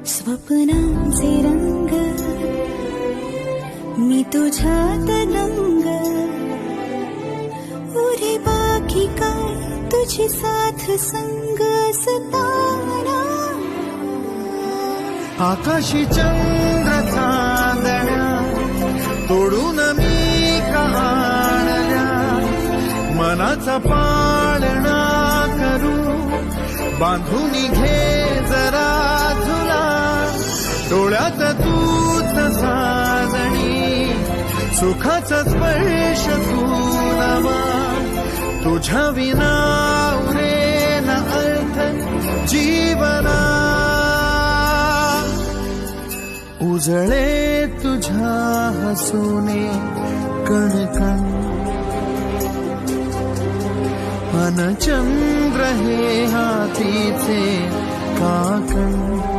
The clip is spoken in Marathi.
स्वप्नांचे रंग मी तुझ्यात दंग, उरे बाकी काय तुझी साथ संग असताना. आकाशी चंद्र चांदण्या तोडून मी कहाणल्या, मनाचा पाळणा करू बांधून घे जरा झुला. डोळ्यात तूच साजणी सुखाचा स्पर्श तू नवा, तुझ्या विना उरेन अर्थ जीवना. उजळे तुझ्या हसूने कणकण, अन चंद्र हे हातीचे काकण.